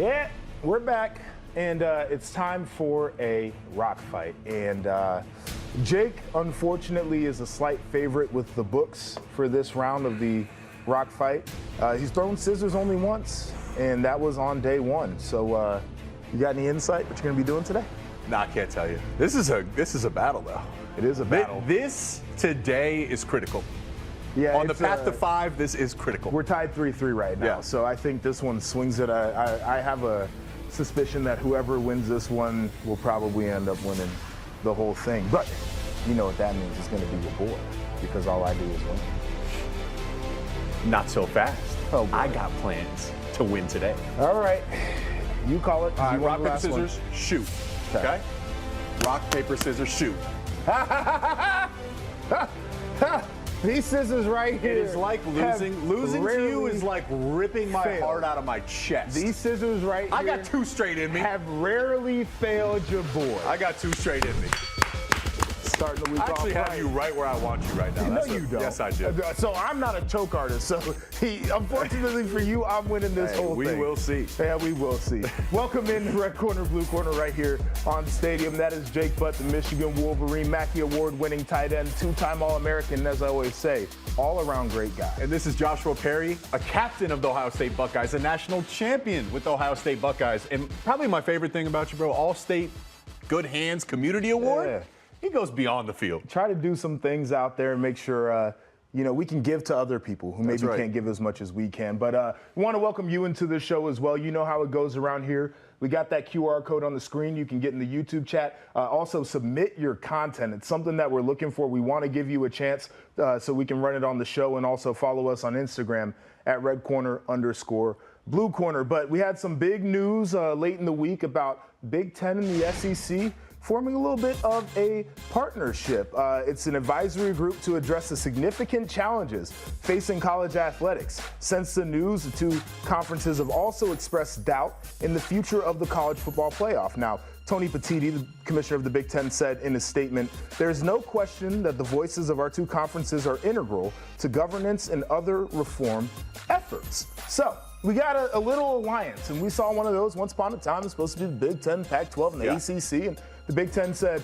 Yeah, we're back, and it's time for a rock fight. And Jake, unfortunately, is a slight favorite with the books for this round of the rock fight. He's thrown scissors only once, and that was on day one. So you got any insight what you're going to be doing today? No, I can't tell you. This is a battle, though. It is a battle. This today is critical. Yeah, on the path to 5, this is critical. We're tied 3-3 right now, so I think this one swings it. I have a suspicion that whoever wins this one will probably end up winning the whole thing. But you know what that means? It's going to be your boy, because all I do is win. Not so fast. Oh, boy. I got plans to win today. All right, you call it. All right, rock, paper, scissors, shoot. Okay? Rock, paper, scissors, shoot. These scissors right here. It is like losing. Losing to you is like ripping my heart out of my chest. These scissors right here. I got 2 straight in me. Have rarely failed your boy. I got 2 straight in me. Starting the week off. I actually have you right where I want you right now. No, you don't. Yes, I do. So I'm not a choke artist. So unfortunately for you, I'm winning this whole thing. We will see. Yeah, we will see. Welcome in Red Corner, Blue Corner right here on Stadium. That is Jake Butt, the Michigan Wolverine, Mackey Award-winning tight end, 2-time All-American, as I always say, all-around great guy. And this is Joshua Perry, a captain of the Ohio State Buckeyes, a national champion with the Ohio State Buckeyes. And probably my favorite thing about you, bro, All-State Good Hands Community Award. Yeah. He goes beyond the field. Try to do some things out there and make sure, we can give to other people who maybe can't give as much as we can. But we want to welcome you into the show as well. You know how it goes around here. We got that QR code on the screen. You can get in the YouTube chat. Also, submit your content. It's something that we're looking for. We want to give you a chance so we can run it on the show, and also follow us on Instagram at @RedCorner_Blue Corner. But we had some big news late in the week about Big Ten and the SEC forming a little bit of a partnership. It's an advisory group to address the significant challenges facing college athletics. Since the news, the 2 conferences have also expressed doubt in the future of the college football playoff. Now, Tony Petitti, the commissioner of the Big Ten, said in his statement, "There's no question that the voices of our 2 conferences are integral to governance and other reform efforts." So, we got a little alliance, and we saw one of those once upon a time. It's supposed to be the Big Ten, Pac-12, and the ACC. And the Big Ten said,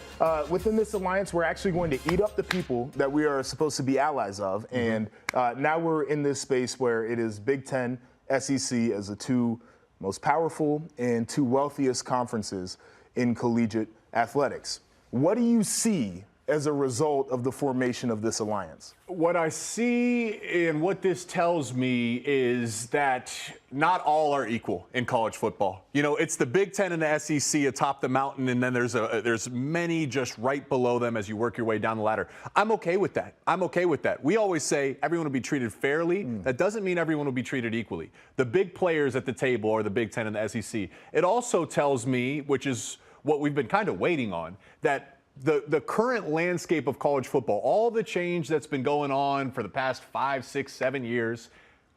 within this alliance, we're actually going to eat up the people that we are supposed to be allies of. And now we're in this space where it is Big Ten, SEC as the 2 most powerful and 2 wealthiest conferences in collegiate athletics. What do you see as a result of the formation of this alliance? What I see and what this tells me is that not all are equal in college football. You know, it's the Big Ten and the SEC atop the mountain, and then there's many just right below them as you work your way down the ladder. I'm okay with that. I'm okay with that. We always say everyone will be treated fairly. That doesn't mean everyone will be treated equally. The big players at the table are the Big Ten and the SEC. It also tells me, which is what we've been kind of waiting on, that the current landscape of college football, all the change that's been going on for the past 5, 6, 7 years,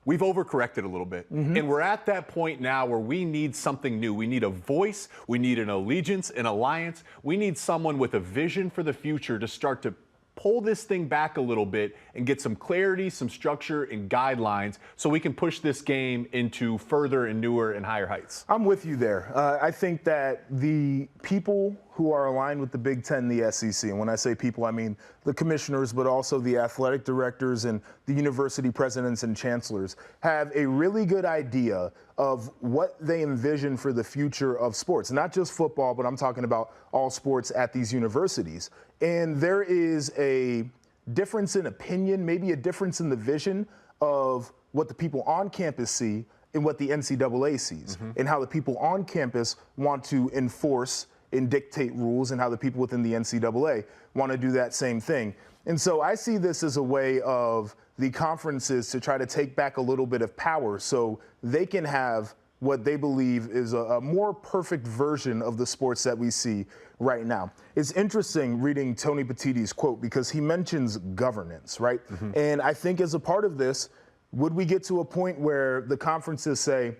we've overcorrected a little bit. And we're at that point now where we need something new. We need a voice. We need an allegiance, an alliance. We need someone with a vision for the future to start to pull this thing back a little bit and get some clarity, some structure, and guidelines so we can push this game into further and newer and higher heights. I'm with you there. I think that the people who are aligned with the Big Ten and the SEC, and when I say people, I mean the commissioners, but also the athletic directors and the university presidents and chancellors, have a really good idea of what they envision for the future of sports. Not just football, but I'm talking about all sports at these universities. And there is a difference in opinion, maybe a difference in the vision of what the people on campus see and what the NCAA sees, and how the people on campus want to enforce and dictate rules, and how the people within the NCAA want to do that same thing. And so I see this as a way of the conferences to try to take back a little bit of power so they can have what they believe is a more perfect version of the sports that we see right now. It's interesting reading Tony Petitti's quote because he mentions governance, right? And I think as a part of this, would we get to a point where the conferences say,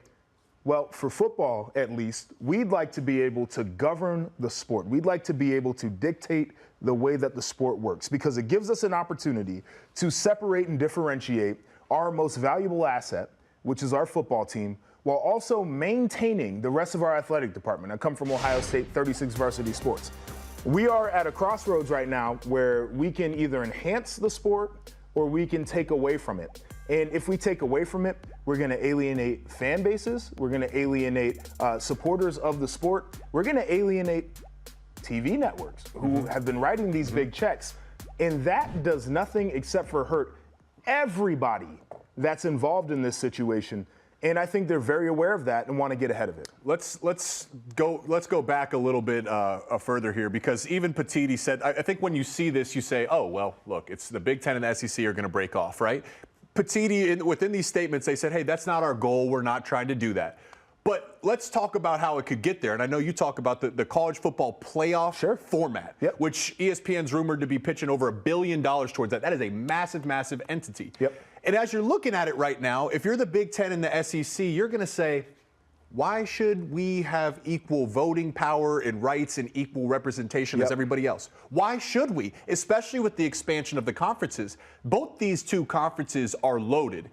well, for football, at least, we'd like to be able to govern the sport. We'd like to be able to dictate the way that the sport works because it gives us an opportunity to separate and differentiate our most valuable asset, which is our football team, while also maintaining the rest of our athletic department. I come from Ohio State, 36 varsity sports. We are at a crossroads right now where we can either enhance the sport or we can take away from it. And if we take away from it, we're going to alienate fan bases. We're going to alienate supporters of the sport. We're going to alienate TV networks who have been writing these big checks. And that does nothing except for hurt everybody that's involved in this situation. And I think they're very aware of that and want to get ahead of it. Let's go back a little bit further here, because even Petitti said, I think when you see this, you say, oh, well, look, it's the Big Ten and the SEC are going to break off, right? Petitti, within these statements, they said, hey, that's not our goal. We're not trying to do that. But let's talk about how it could get there. And I know you talk about the college football playoff format, which ESPN's rumored to be pitching over $1 billion towards that. That is a massive, massive entity. And as you're looking at it right now, if you're the Big Ten and the SEC, you're going to say, why should we have equal voting power and rights and equal representation as everybody else? Why should we? Especially with the expansion of the conferences. Both these two conferences are loaded.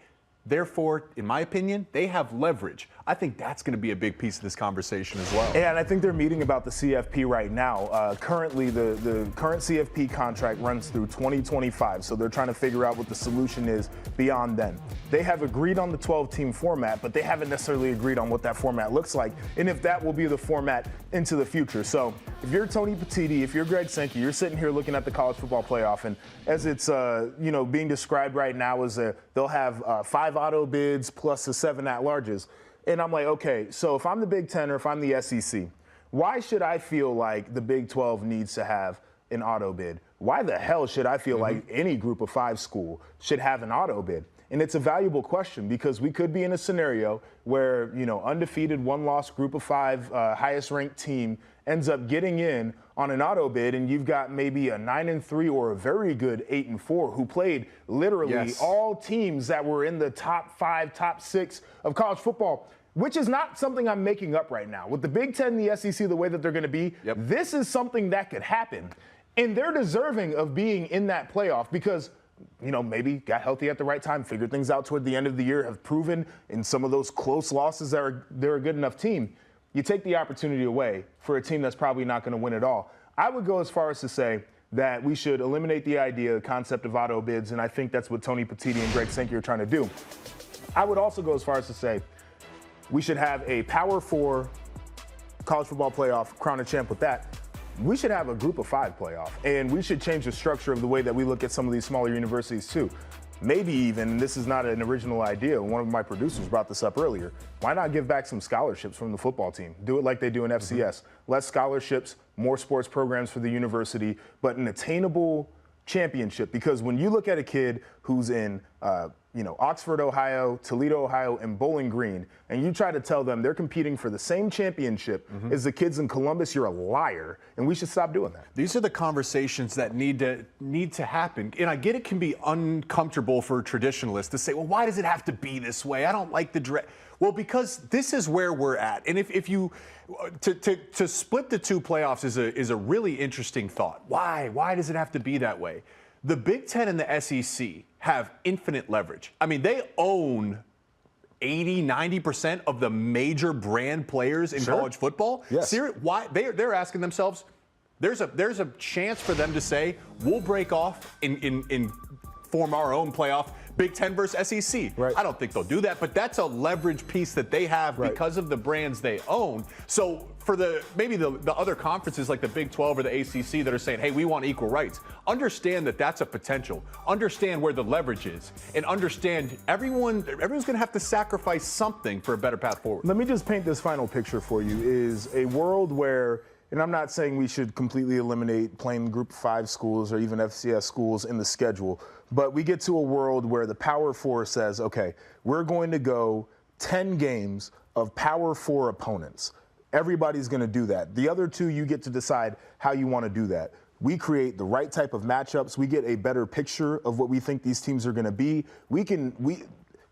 Therefore, in my opinion, they have leverage. I think that's going to be a big piece of this conversation as well. And I think they're meeting about the CFP right now. Currently, the current CFP contract runs through 2025, so they're trying to figure out what the solution is beyond then. They have agreed on the 12-team format, but they haven't necessarily agreed on what that format looks like and if that will be the format into the future. So if you're Tony Petitti, if you're Greg Sankey, you're sitting here looking at the college football playoff, and as it's being described right now as they'll have 5 auto bids plus the 7 at-larges. And I'm like, okay, so if I'm the Big Ten or if I'm the SEC, why should I feel like the Big 12 needs to have an auto bid? Why the hell should I feel like any group of 5 school should have an auto bid? And it's a valuable question, because we could be in a scenario where, undefeated, one-loss group of 5, highest-ranked team ends up getting in on an auto bid, and you've got maybe a 9-3 or a very good 8-4 who played literally all teams that were in the top 5, top 6 of college football, which is not something I'm making up right now. With the Big Ten and the SEC the way that they're going to be, this is something that could happen. And they're deserving of being in that playoff because maybe got healthy at the right time, figured things out toward the end of the year, have proven in some of those close losses that they're a good enough team. You take the opportunity away for a team that's probably not going to win it all. I would go as far as to say that we should eliminate the concept of auto bids, and I think that's what Tony Petitti and Greg Sankey are trying to do. I would also go as far as to say we should have a Power 4 college football playoff, crown a champ with that. We should have a group of 5 playoff, and we should change the structure of the way that we look at some of these smaller universities too. Maybe even, and this is not an original idea, one of my producers brought this up earlier, why not give back some scholarships from the football team? Do it like they do in FCS. Less scholarships, more sports programs for the university, but an attainable championship. Because when you look at a kid who's in Oxford, Ohio, Toledo, Ohio, and Bowling Green, and you try to tell them they're competing for the same championship as the kids in Columbus, you're a liar, and we should stop doing that. These are the conversations that need to happen. And I get it can be uncomfortable for traditionalists to say, well, why does it have to be this way? I don't like the direct. Well, because this is where we're at. And if you to split the 2 playoffs is a really interesting thought. Why does it have to be that way? The Big Ten and the SEC have infinite leverage. I mean, they own 80-90% of the major brand players in college football. Why they're asking themselves, there's a chance for them to say, we'll break off and form our own playoff, Big Ten versus SEC. I don't think they'll do that, but that's a leverage piece that they have because of the brands they own. So for maybe the other conferences like the Big 12 or the ACC that are saying, hey, we want equal rights, understand that that's a potential. Understand where the leverage is, and understand everyone's going to have to sacrifice something for a better path forward. Let me just paint this final picture for you, is a world where, and I'm not saying we should completely eliminate playing Group 5 schools or even FCS schools in the schedule, but we get to a world where the Power 4 says, okay, we're going to go 10 games of Power 4 opponents. Everybody's going to do that. The other 2, you get to decide how you want to do that. We create the right type of matchups. We get a better picture of what we think these teams are going to be.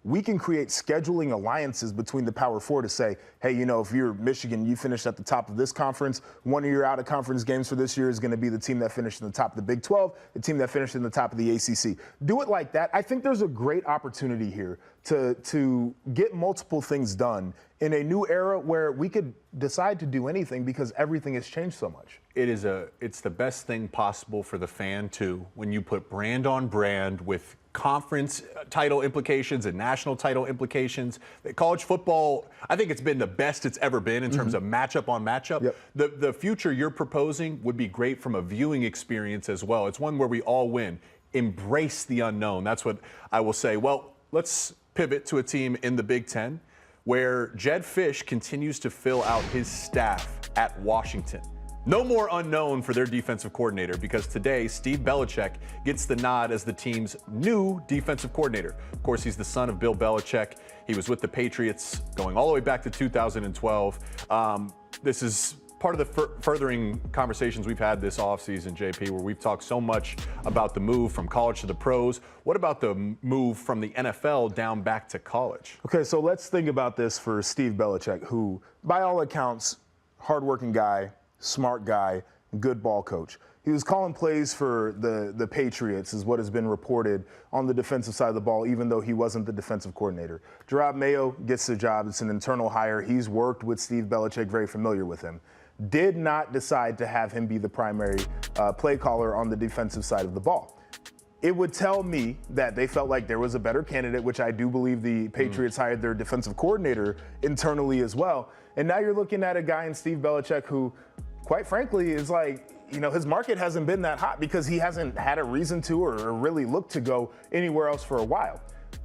we can create scheduling alliances between the Power Four to say, hey, you know, if you're Michigan, you finished at the top of this conference, one of your out-of-conference games for this year is going to be the team that finished in the top of the Big 12, the team that finished in the top of the ACC. Do it like that. I think there's a great opportunity here to get multiple things done in a new era where we could decide to do anything because everything has changed so much. It's the best thing possible for the fan too, when you put brand on brand with conference title implications and national title implications. College football, I think it's been the best it's ever been in terms of matchup on matchup. Yep. The future you're proposing would be great from a viewing experience as well. It's one where we all win. Embrace the unknown. That's what I will say. Well, let's pivot to a team in the Big Ten where Jedd Fisch continues to fill out his staff at Washington. No more unknown for their defensive coordinator because today Steve Belichick gets the nod as the team's new defensive coordinator. Of course, he's the son of Bill Belichick. He was with the Patriots going all the way back to 2012. This is part of the furthering conversations we've had this offseason, JP, where we've talked so much about the move from college to the pros. What about the move from the NFL down back to college? Okay, so let's think about this for Steve Belichick, who, by all accounts, hardworking guy, smart guy, good ball coach. He was calling plays for the Patriots, is what has been reported on the defensive side of the ball, even though he wasn't the defensive coordinator. Jerod Mayo gets the job. It's an internal hire. He's worked with Steve Belichick, very familiar with him. Did not decide to have him be the primary play caller on the defensive side of the ball. It would tell me that they felt like there was a better candidate, which I do believe the Patriots hired their defensive coordinator internally as well. And now you're looking at a guy in Steve Belichick who, quite frankly, is like, you know, his market hasn't been that hot because he hasn't had a reason to or really looked to go anywhere else for a while.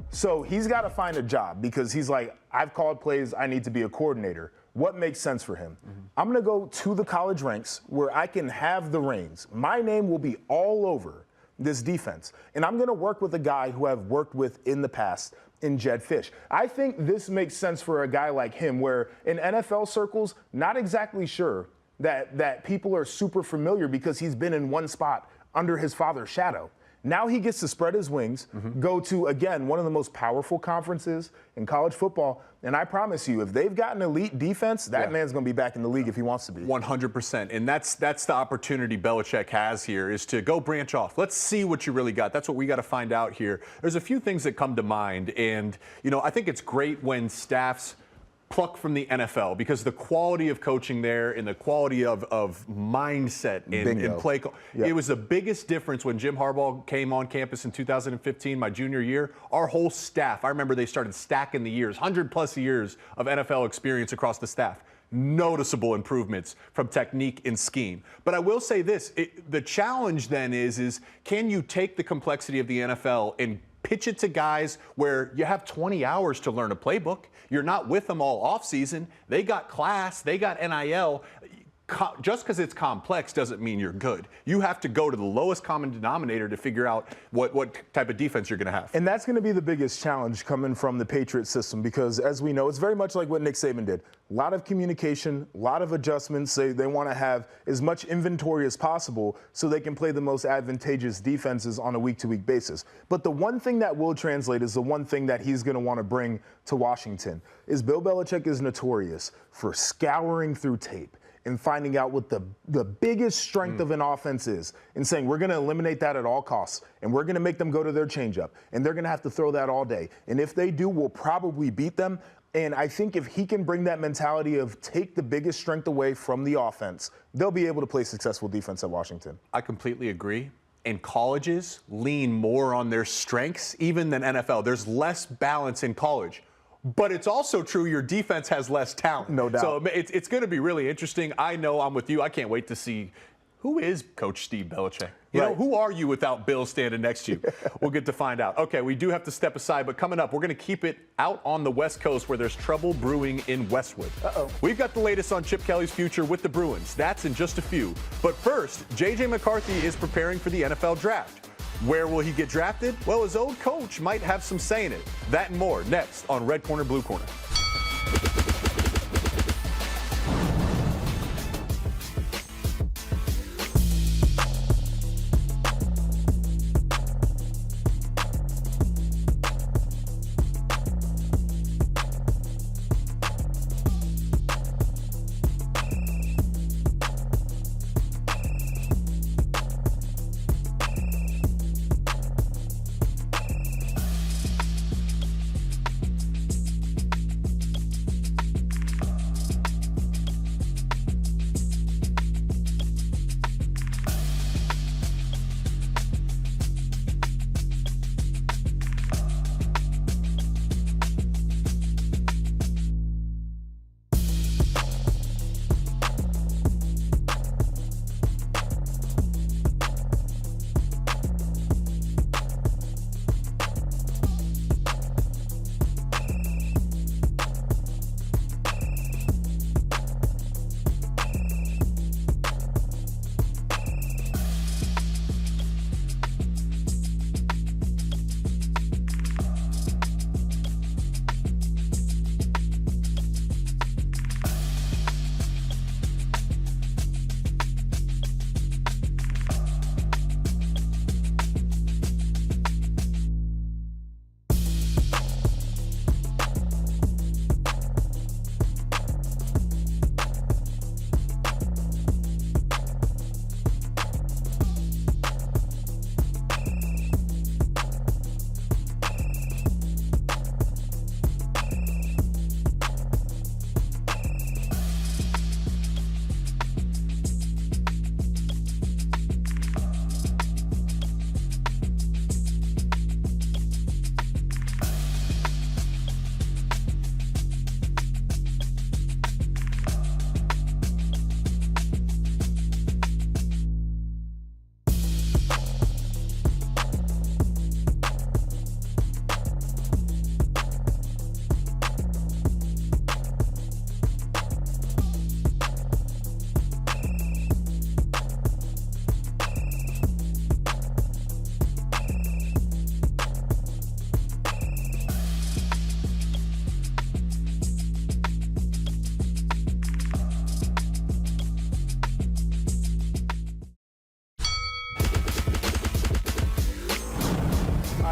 So he's got to find a job because he's like, I've called plays, I need to be a coordinator. What makes sense for him? I'm going to go to the college ranks where I can have the reins. My name will be all over this defense. And I'm going to work with a guy who I've worked with in the past in Jedd Fisch. I think this makes sense for a guy like him where in NFL circles, not exactly sure that people are super familiar because he's been in one spot under his father's shadow. Now he gets to spread his wings, go to, again, one of the most powerful conferences in college football. And I promise you, if they've got an elite defense, that man's going to be back in the league if he wants to be. 100%. And that's the opportunity Belichick has here is to go branch off. Let's see what you really got. That's what we got to find out here. There's a few things that come to mind. And, you know, I think it's great when staffs pluck from the NFL because the quality of coaching there and the quality of mindset in play. Yep. It was the biggest difference when Jim Harbaugh came on campus in 2015, my junior year. Our whole staff, I remember they started stacking the years, 100+ years of NFL experience across the staff. Noticeable improvements from technique and scheme. But I will say this, the challenge then is can you take the complexity of the NFL and pitch it to guys where you have 20 hours to learn a playbook. You're not with them all offseason. They got class. They got NIL. Just because it's complex doesn't mean you're good. You have to go to the lowest common denominator to figure out what type of defense you're going to have. And that's going to be the biggest challenge coming from the Patriot system because, as we know, it's very much like what Nick Saban did. A lot of communication, a lot of adjustments. They want to have as much inventory as possible so they can play the most advantageous defenses on a week-to-week basis. But the one thing that will translate is the one thing that he's going to want to bring to Washington is Bill Belichick is notorious for scouring through tape and finding out what the biggest strength of an offense is and saying we're going to eliminate that at all costs and we're going to make them go to their changeup and they're going to have to throw that all day. And if they do, we'll probably beat them. And I think if he can bring that mentality of take the biggest strength away from the offense, they'll be able to play successful defense at Washington. I completely agree. And colleges lean more on their strengths even than NFL. There's less balance in college. But it's also true your defense has less talent. No doubt. So it's going to be really interesting. I know I'm with you. I can't wait to see who is Coach Steve Belichick. You know, who are you without Bill standing next to you? We'll get to find out. Okay, we do have to step aside, but coming up, we're going to keep it out on the West Coast where there's trouble brewing in Westwood. We've got the latest on Chip Kelly's future with the Bruins. That's in just a few. But first, J.J. McCarthy is preparing for the NFL Draft. Where will he get drafted? Well, his old coach might have some say in it. That and more next on Red Corner, Blue Corner.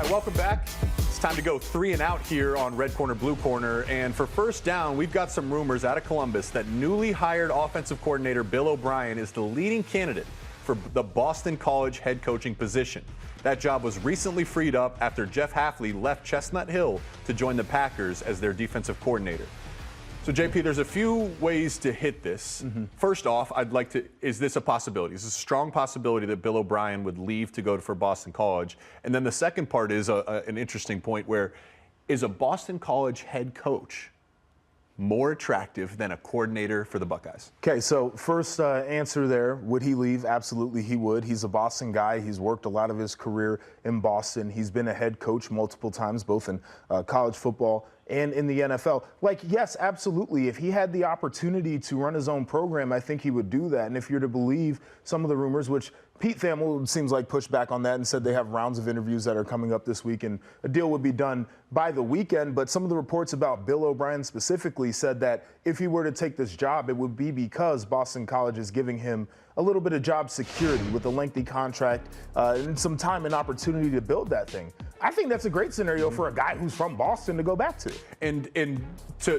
right, welcome back. It's time to go 3 and out here on Red Corner, Blue Corner. And for first down, we've got some rumors out of Columbus that newly hired offensive coordinator Bill O'Brien is the leading candidate for the Boston College head coaching position. That job was recently freed up after Jeff Hafley left Chestnut Hill to join the Packers as their defensive coordinator. So, JP, there's a few ways to hit this. First off, is this a possibility? Is this a strong possibility that Bill O'Brien would leave to go for Boston College? And then the second part is an interesting point where is a Boston College head coach more attractive than a coordinator for the Buckeyes? Okay, so first answer there, would he leave? Absolutely he would. He's a Boston guy. He's worked a lot of his career in Boston. He's been a head coach multiple times, both in college football and in the NFL. Like, yes, absolutely. If he had the opportunity to run his own program, I think he would do that. And if you're to believe some of the rumors, which Pete Thamel seems like pushed back on that and said they have rounds of interviews that are coming up this week and a deal would be done by the weekend. But some of the reports about Bill O'Brien specifically said that if he were to take this job, it would be because Boston College is giving him a little bit of job security with a lengthy contract and some time and opportunity to build that thing. I think that's a great scenario for a guy who's from Boston to go back to. And to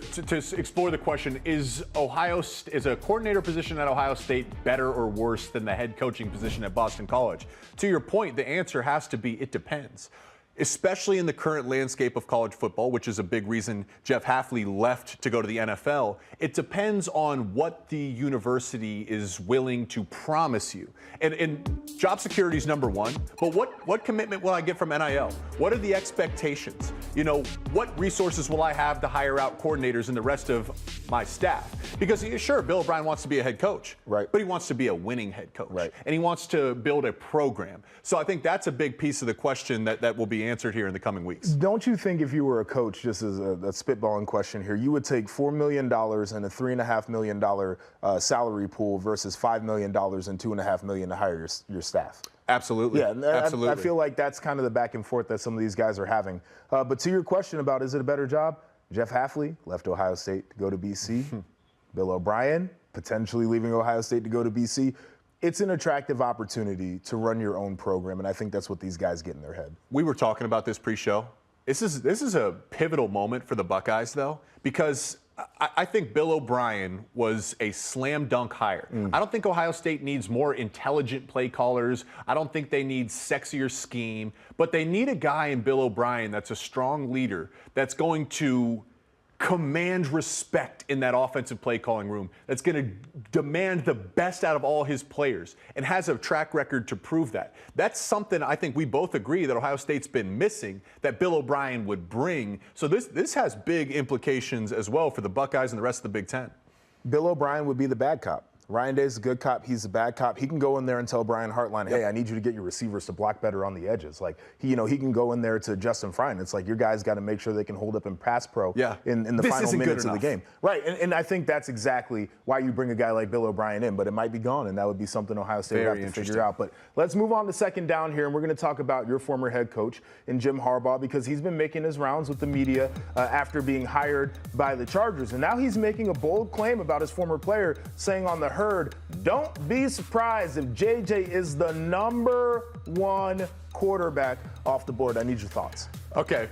explore the question, is a coordinator position at Ohio State better or worse than the head coaching position at Boston College? To your point, the answer has to be it depends. Especially in the current landscape of college football, which is a big reason Jeff Hafley left to go to the NFL, it depends on what the university is willing to promise you. And job security is number one, but what commitment will I get from NIL? What are the expectations? You know, what resources will I have to hire out coordinators and the rest of my staff? Because sure, Bill O'Brien wants to be a head coach, right? But he wants to be a winning head coach, right? And he wants to build a program. So I think that's a big piece of the question that will be answered here in the coming weeks. Don't you think if you were a coach, just as a spitballing question here, you would take $4 million and a $3.5 million salary pool versus $5 million and $2.5 million to hire your staff? Absolutely. Yeah, absolutely. I feel like that's kind of the back and forth that some of these guys are having. But to your question about is it a better job? Jeff Hafley left Ohio State to go to BC. Bill O'Brien potentially leaving Ohio State to go to BC. It's an attractive opportunity to run your own program, and I think that's what these guys get in their head. We were talking about this pre-show. This is a pivotal moment for the Buckeyes, though, because I think Bill O'Brien was a slam dunk hire. I don't think Ohio State needs more intelligent play callers. I don't think they need sexier scheme, but they need a guy in Bill O'Brien that's a strong leader, that's going to command respect in that offensive play calling room, that's going to demand the best out of all his players and has a track record to prove that. That's something I think we both agree that Ohio State's been missing that Bill O'Brien would bring. So this has big implications as well for the Buckeyes and the rest of the Big Ten. Bill O'Brien would be the bad cop. Ryan Day's a good cop. He's a bad cop. He can go in there and tell Brian Hartline, hey, I need you to get your receivers to block better on the edges. Like, he can go in there to Justin Frye. It's like your guys got to make sure they can hold up in pass pro in the final minutes of the game. Right, and I think that's exactly why you bring a guy like Bill O'Brien in, but it might be gone, and that would be something Ohio State would have to figure out. But let's move on to second down here, and we're going to talk about your former head coach in Jim Harbaugh, because he's been making his rounds with the media after being hired by the Chargers. And now he's making a bold claim about his former player, saying on the herd, don't be surprised if JJ is the #1 quarterback off the board. I need your thoughts. Okay.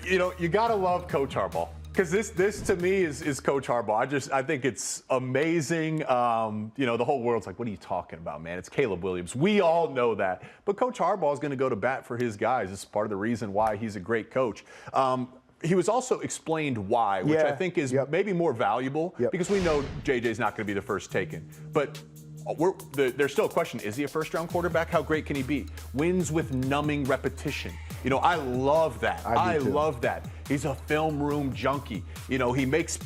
You got to love Coach Harbaugh, because this to me is Coach Harbaugh. I think it's amazing. The whole world's like, what are you talking about, man? It's Caleb Williams. We all know that. But Coach Harbaugh is going to go to bat for his guys. It's part of the reason why he's a great coach. He was also explained why, which I think is maybe more valuable, because we know JJ's not going to be the first taken. But there's still a question, is he a first-round quarterback? How great can he be? Wins with numbing repetition. I love that. I love that. He's a film room junkie. He makes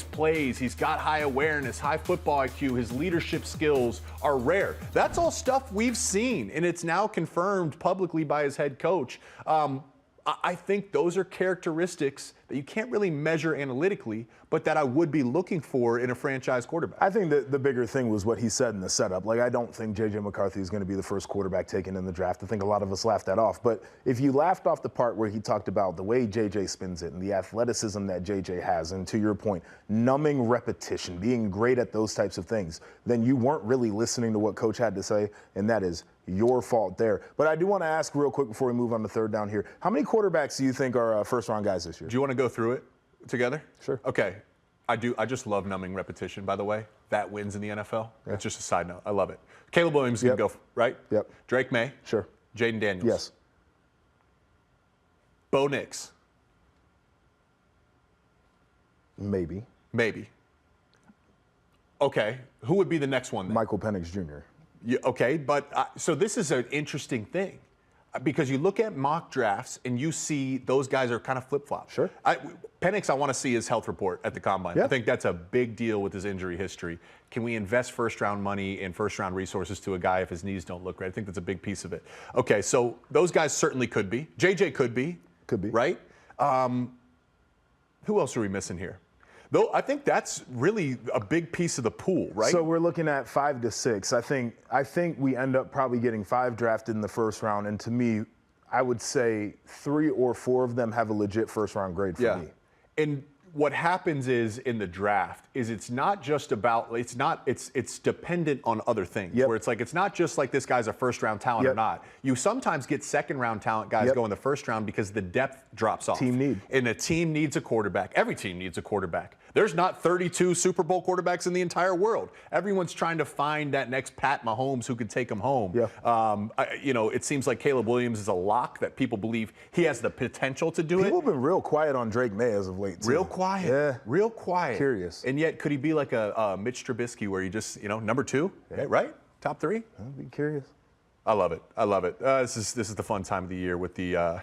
plays. He's got high awareness, high football IQ. His leadership skills are rare. That's all stuff we've seen, and it's now confirmed publicly by his head coach. I think those are characteristics that you can't really measure analytically, but that I would be looking for in a franchise quarterback. I think that the bigger thing was what he said in the setup. Like, I don't think J.J. McCarthy is going to be the first quarterback taken in the draft. I think a lot of us laughed that off. But if you laughed off the part where he talked about the way J.J. spins it and the athleticism that J.J. has, and to your point, numbing repetition, being great at those types of things, then you weren't really listening to what Coach had to say, and that is your fault there. But I do want to ask real quick before we move on to third down here, how many quarterbacks do you think are first-round guys this year? Do you want to go through it together? Sure. Okay. I do. I just love numbing repetition, by the way. That wins in the NFL. Yeah. It's just a side note. I love it. Caleb Williams is going to go, right? Yep. Drake May. Sure. Jaden Daniels. Yes. Bo Nix. Maybe. Maybe. Okay. Who would be the next one then? Michael Penix Jr. Yeah, okay, but so this is an interesting thing because you look at mock drafts and you see those guys are kind of flip-flop. Sure. Penix, I want to see his health report at the Combine. Yeah. I think that's a big deal with his injury history. Can we invest first-round money and first-round resources to a guy if his knees don't look right? I think that's a big piece of it. Okay, so those guys certainly could be. JJ could be. Could be. Right? Who else are we missing here? Though I think that's really a big piece of the pool, right? So we're looking at 5 to 6. I think we end up probably getting 5 drafted in the first round, and to me, I would say 3 or 4 of them have a legit first round grade for me. And what happens is in the draft is it's not just about it's dependent on other things. Yep. Where it's like it's not just like this guy's a first round talent or not. You sometimes get second round talent guys go in the first round because the depth drops off. Team need. And a team needs a quarterback. Every team needs a quarterback. There's not 32 Super Bowl quarterbacks in the entire world. Everyone's trying to find that next Pat Mahomes who could take them home. Yeah. It seems like Caleb Williams is a lock that people believe he has the potential to do it. People have been real quiet on Drake May as of late, too. Real quiet. Yeah. Real quiet. Curious. And yet, could he be like a Mitch Trubisky where you just, number 2, right? Top 3? I'd be curious. I love it. I love it. This is the fun time of the year with the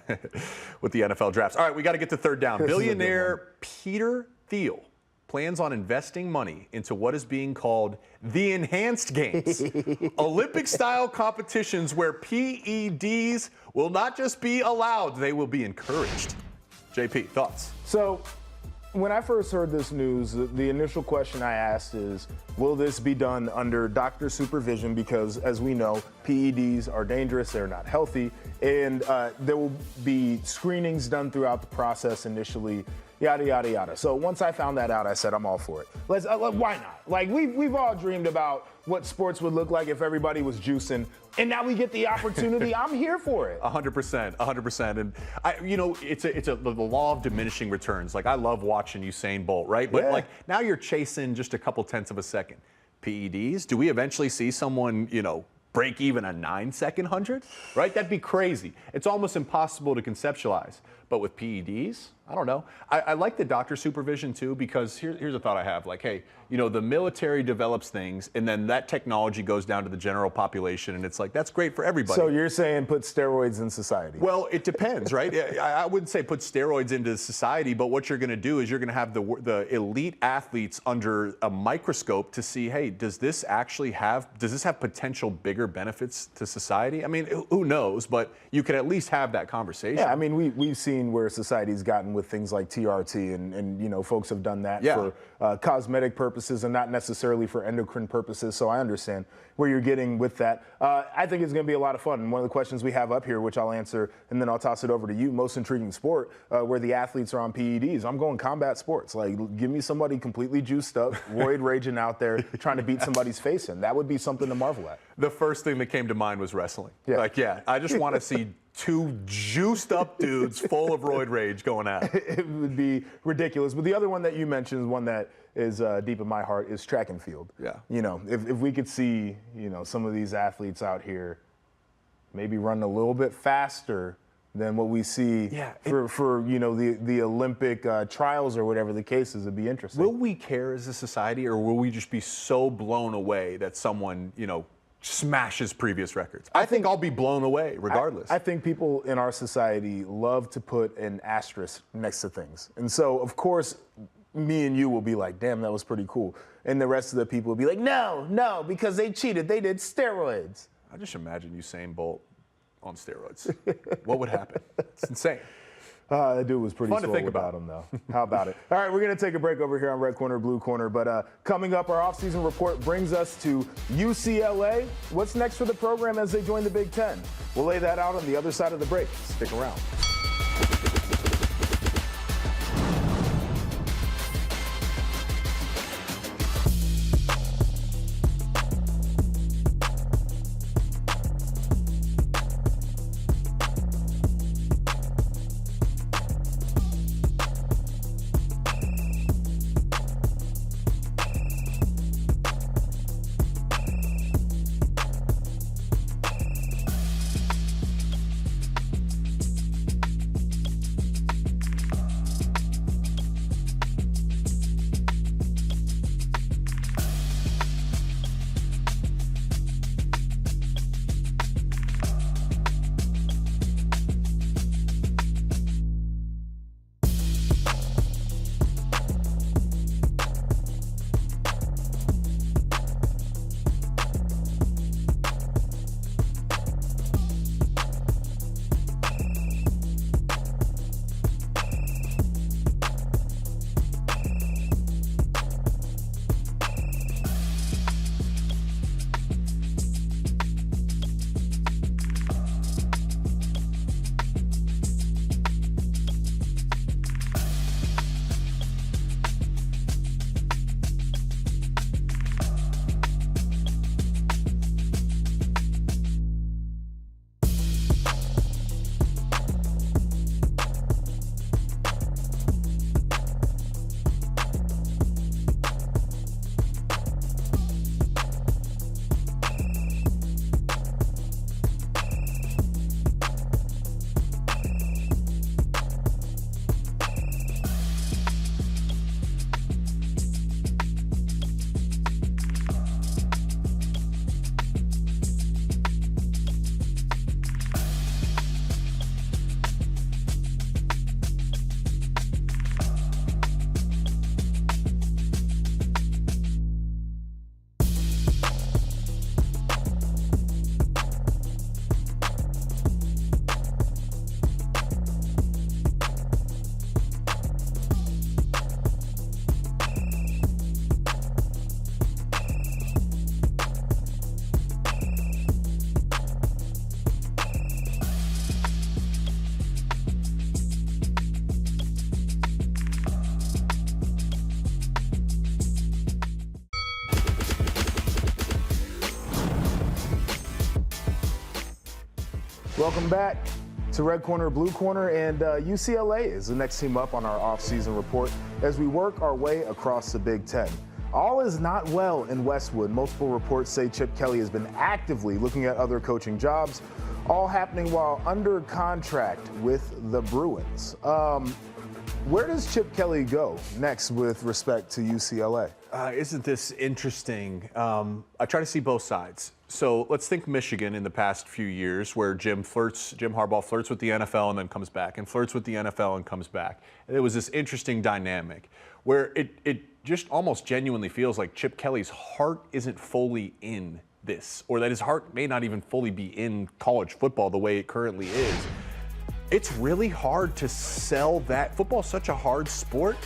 with the NFL drafts. All right, we got to get to third down. Billionaire Peter Thiel plans on investing money into what is being called the Enhanced Games, Olympic-style competitions where PEDs will not just be allowed, they will be encouraged. JP, thoughts? So, when I first heard this news, the initial question I asked is, will this be done under doctor supervision? Because, as we know, PEDs are dangerous, they're not healthy, and there will be screenings done throughout the process initially, yada, yada, yada. So once I found that out, I said, I'm all for it. Why not? Like, we've all dreamed about what sports would look like if everybody was juicing, and now we get the opportunity. I'm here for it. 100%, 100%. And it's the law of diminishing returns. Like, I love watching Usain Bolt, right? But now you're chasing just a couple tenths of a second. PEDs, do we eventually see someone, break even a 9-second 100? Right? That'd be crazy. It's almost impossible to conceptualize. But with PEDs, I don't know. I like the doctor supervision too, because here's a thought I have. Like, hey, the military develops things, and then that technology goes down to the general population, and it's like, that's great for everybody. So you're saying put steroids in society? Well, it depends, right? I wouldn't say put steroids into society, but what you're going to do is you're going to have the elite athletes under a microscope to see, hey, does this have potential bigger benefits to society? I mean, who knows? But you can at least have that conversation. Yeah, I mean, we've seen where society's gotten with things like TRT, and folks have done that for cosmetic purposes and not necessarily for endocrine purposes. So I understand where you're getting with that. I think it's going to be a lot of fun. And one of the questions we have up here, which I'll answer, and then I'll toss it over to you, most intriguing sport, where the athletes are on PEDs. I'm going combat sports. Like, give me somebody completely juiced up, roid raging out there, trying to beat somebody's face in. That would be something to marvel at. The first thing that came to mind was wrestling. Yeah. I just want to see 2 juiced up dudes full of roid rage going at it. It would be ridiculous. But the other one that you mentioned is one that is deep in my heart is track and field. Yeah. If we could see, some of these athletes out here maybe run a little bit faster than what we see for the Olympic trials or whatever the case is, it'd be interesting. Will we care as a society, or will we just be so blown away that someone, smashes previous records? I think I'll be blown away regardless. I think people in our society love to put an asterisk next to things. And so, of course, me and you will be like, damn, that was pretty cool. And the rest of the people will be like, no, because they cheated. They did steroids. I just imagine Usain Bolt on steroids. What would happen? It's insane. That dude was pretty Fun to swole think without about. him, though. How about it? All right, we're going to take a break over here on Red Corner, Blue Corner. But coming up, our offseason report brings us to UCLA. What's next for the program as they join the Big Ten? We'll lay that out on the other side of the break. Stick around. Welcome back to Red Corner, Blue Corner, and UCLA is the next team up on our offseason report as we work our way across the Big Ten. All is not well in Westwood. Multiple reports say Chip Kelly has been actively looking at other coaching jobs, all happening while under contract with the Bruins. Where does Chip Kelly go next with respect to UCLA? Isn't this interesting? I try to see both sides. So let's think Michigan in the past few years where Jim Harbaugh flirts with the NFL and then comes back and flirts with the NFL and comes back. And it was this interesting dynamic where it just almost genuinely feels like Chip Kelly's heart isn't fully in this, or that his heart may not even fully be in college football the way it currently is. It's really hard to sell that. Football is such a hard sport.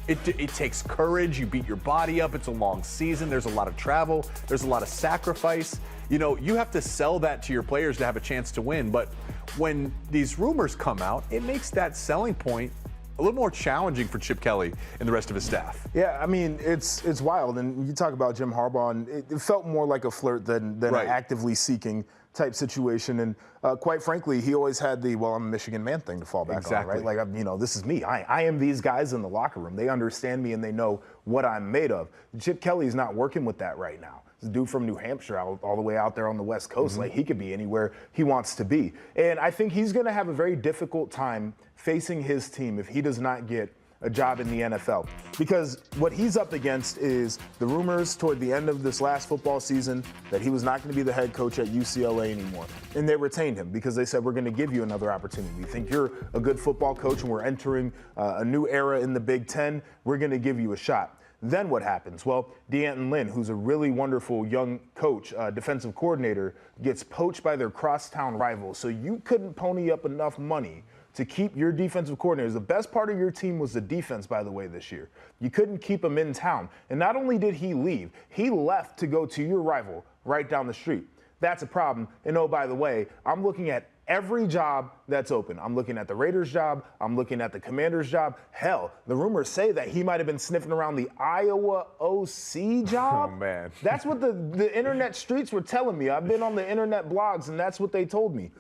It takes courage. You beat your body up. It's a long season. There's a lot of travel. There's a lot of sacrifice. You know, you have to sell that to your players to have a chance to win. But when these rumors come out, it makes that selling point a little more challenging for Chip Kelly and the rest of his staff. Yeah, I mean, it's wild. And you talk about Jim Harbaugh, and it felt more like a flirt than Right. an actively seeking type situation. And quite frankly, he always had the, well, I'm a Michigan man thing to fall back on, right? Like, this is me. I am these guys in the locker room. They understand me and they know what I'm made of. Chip Kelly's not working with that right now. This dude from New Hampshire all the way out there on the West Coast. Like, he could be anywhere he wants to be. And I think he's going to have a very difficult time facing his team if he does not get a job in the NFL. Because what he's up against is the rumors toward the end of this last football season that he was not going to be the head coach at UCLA anymore. And they retained him because they said, we're going to give you another opportunity. We think you're a good football coach and we're entering a new era in the Big Ten. We're going to give you a shot. Then what happens? Well, D'Anton Lynn, who's a really wonderful young coach, defensive coordinator, gets poached by their crosstown rivals. So you couldn't pony up enough money to keep your defensive coordinators. The best part of your team was the defense, by the way, this year. You couldn't keep him in town. And not only did he leave, he left to go to your rival right down the street. That's a problem. And oh, by the way, I'm looking at every job that's open. I'm looking at the Raiders job. I'm looking at the Commanders job. Hell, the rumors say that he might have been sniffing around the Iowa OC job. Oh, man. That's what the internet streets were telling me. I've been on the internet blogs, and that's what they told me.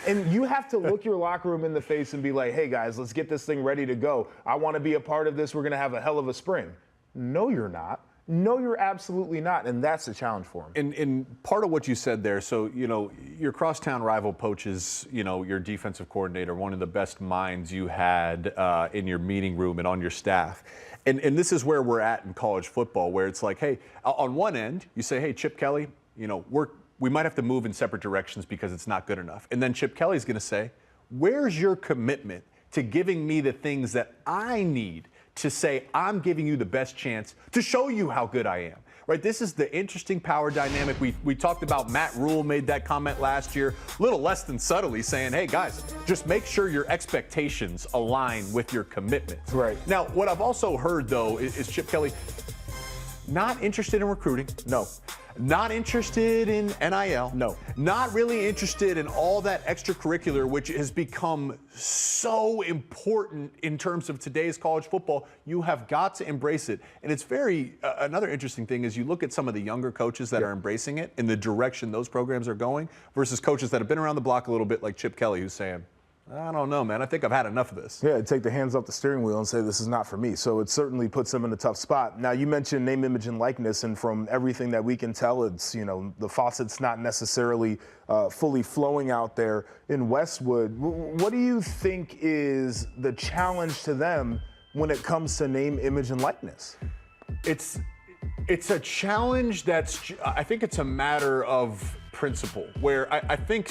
And you have to look your locker room in the face and be like, hey, guys, let's get this thing ready to go. I want to be a part of this. We're going to have a hell of a spring. No, you're not. No, you're absolutely not, and that's the challenge for him. And part of what you said there, so, your crosstown rival poaches, your defensive coordinator, one of the best minds you had in your meeting room and on your staff. And this is where we're at in college football, where it's like, hey, on one end, you say, hey, Chip Kelly, we might have to move in separate directions because it's not good enough. And then Chip Kelly's going to say, where's your commitment to giving me the things that I need to say I'm giving you the best chance to show you how good I am, right? This is the interesting power dynamic. We talked about Matt Rule made that comment last year, a little less than subtly saying, hey, guys, just make sure your expectations align with your commitments. Right. Now, what I've also heard, though, is Chip Kelly not interested in recruiting. No. Not interested in NIL. No. Not really interested in all that extracurricular, which has become so important in terms of today's college football. You have got to embrace it. And it's another interesting thing is you look at some of the younger coaches that are embracing it in the direction those programs are going versus coaches that have been around the block a little bit like Chip Kelly, who's saying, I don't know, man. I think I've had enough of this. Yeah, take the hands off the steering wheel and say this is not for me. So it certainly puts them in a tough spot. Now, you mentioned name, image, and likeness, and from everything that we can tell, it's, the faucet's not necessarily fully flowing out there in Westwood. What do you think is the challenge to them when it comes to name, image, and likeness? It's a challenge I think it's a matter of principle, where I think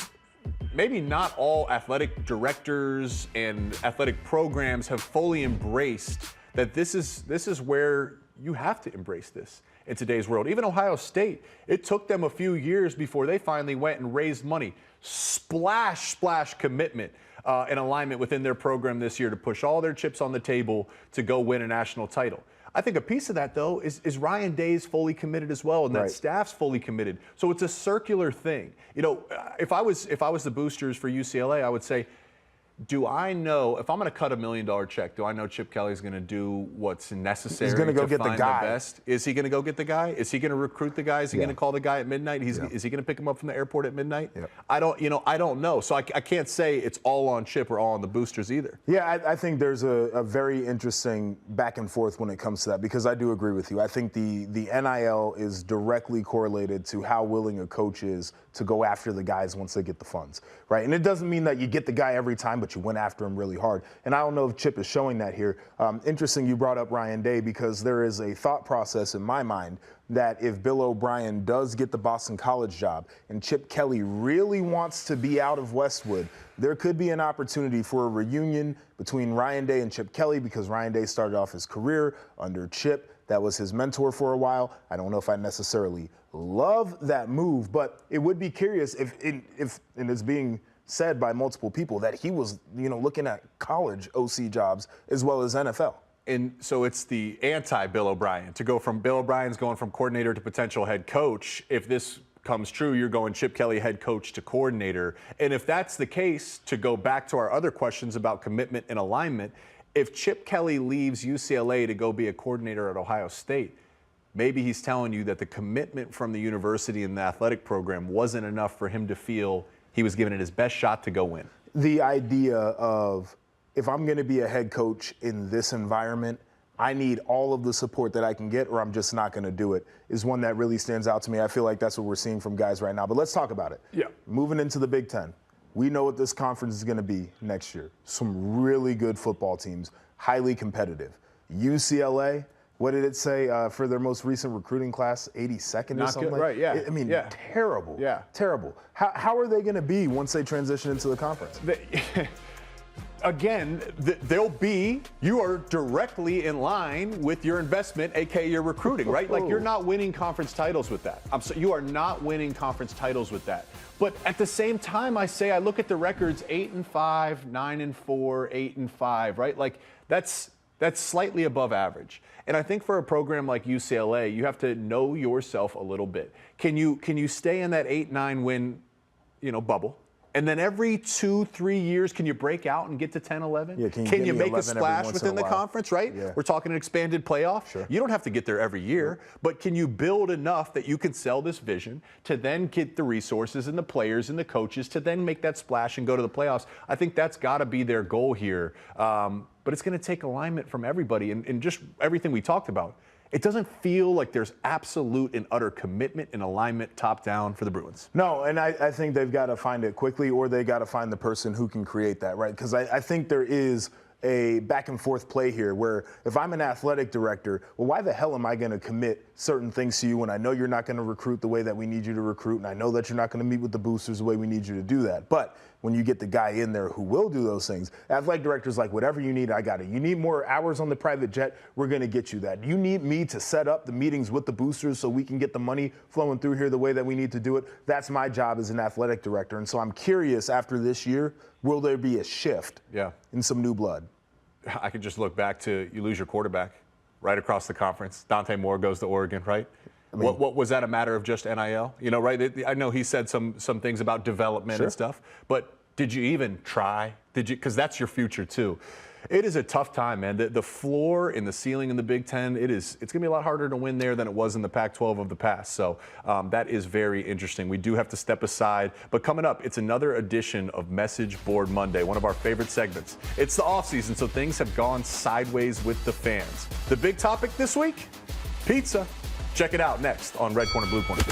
maybe not all athletic directors and athletic programs have fully embraced that this is where you have to embrace this in today's world. Even Ohio State, it took them a few years before they finally went and raised money. Splash commitment and alignment within their program this year to push all their chips on the table to go win a national title. I think a piece of that, though, is Ryan Day's fully committed as well, and that staff's fully committed. So it's a circular thing. If I was the boosters for UCLA, I would say, do I know, if I'm going to cut $1 million check, do I know Chip Kelly's going to do what's necessary He's gonna go to get find the guy. best? Is he going to go get the guy? Is he going to recruit the guy? Is he going to call the guy at midnight? Is he going to pick him up from the airport at midnight? Yep. I don't know. So I can't say it's all on Chip or all on the boosters either. Yeah, I think there's a very interesting back and forth when it comes to that, because I do agree with you. I think the NIL is directly correlated to how willing a coach is to go after the guys once they get the funds, right? And it doesn't mean that you get the guy every time, but you went after him really hard. And I don't know if Chip is showing that here. Interesting you brought up Ryan Day, because there is a thought process in my mind that if Bill O'Brien does get the Boston College job and Chip Kelly really wants to be out of Westwood, there could be an opportunity for a reunion between Ryan Day and Chip Kelly, because Ryan Day started off his career under Chip. That was his mentor for a while. I don't know if I necessarily love that move, but it would be curious if and it's being said by multiple people that he was, looking at college OC jobs as well as NFL. And so it's the anti-Bill O'Brien. To go from Bill O'Brien's going from coordinator to potential head coach. If this comes true, you're going Chip Kelly head coach to coordinator. And if that's the case, to go back to our other questions about commitment and alignment, if Chip Kelly leaves UCLA to go be a coordinator at Ohio State, maybe he's telling you that the commitment from the university and the athletic program wasn't enough for him to feel he was giving it his best shot to go win. The idea of, if I'm going to be a head coach in this environment, I need all of the support that I can get, or I'm just not going to do it, is one that really stands out to me. I feel like that's what we're seeing from guys right now. But let's talk about it. Yeah. Moving into the Big Ten, we know what this conference is going to be next year. Some really good football teams, highly competitive. UCLA, what did it say for their most recent recruiting class? 82nd or something? Good, right, yeah. I mean, yeah. Terrible. Yeah. Terrible. How are they going to be once they transition into the conference? again, you are directly in line with your investment, aka your recruiting, right? Like, you're not winning conference titles with that. You are not winning conference titles with that. But at the same time, I look at the records: 8-5, 9-4, 8-5, right? Like, that's slightly above average. And I think for a program like UCLA, you have to know yourself a little bit. Can you stay in that 8-9 win, bubble? And then every 2-3 years, can you break out and get to 10-11? Yeah, can you make a splash within the conference, right? Yeah. We're talking an expanded playoff. Sure. You don't have to get there every year, but can you build enough that you can sell this vision to then get the resources and the players and the coaches to then make that splash and go to the playoffs? I think that's got to be their goal here. But it's going to take alignment from everybody and just everything we talked about. It doesn't feel like there's absolute and utter commitment and alignment top down for the Bruins. No, and I think they've got to find it quickly, or they got to find the person who can create that, right? Because I think there is a back and forth play here where if I'm an athletic director, well, why the hell am I going to commit certain things to you when I know you're not going to recruit the way that we need you to recruit, and I know that you're not going to meet with the boosters the way we need you to do that. But when you get the guy in there who will do those things, athletic director's like, whatever you need, I got it. You need more hours on the private jet, we're going to get you that. You need me to set up the meetings with the boosters so we can get the money flowing through here the way that we need to do it. That's my job as an athletic director. And so I'm curious, after this year, will there be a shift in some new blood? I could just look back to you lose your quarterback right across the conference. Dante Moore goes to Oregon, right? I mean, what was that a matter of just NIL? Right? I know he said some things about development and stuff, but did you even try? Because that's your future too. It is a tough time, man. The floor and the ceiling in the Big Ten, it's going to be a lot harder to win there than it was in the Pac-12 of the past. So that is very interesting. We do have to step aside. But coming up, it's another edition of Message Board Monday, one of our favorite segments. It's the offseason, so things have gone sideways with the fans. The big topic this week? Pizza. Check it out next on Red Corner, Blue Corner.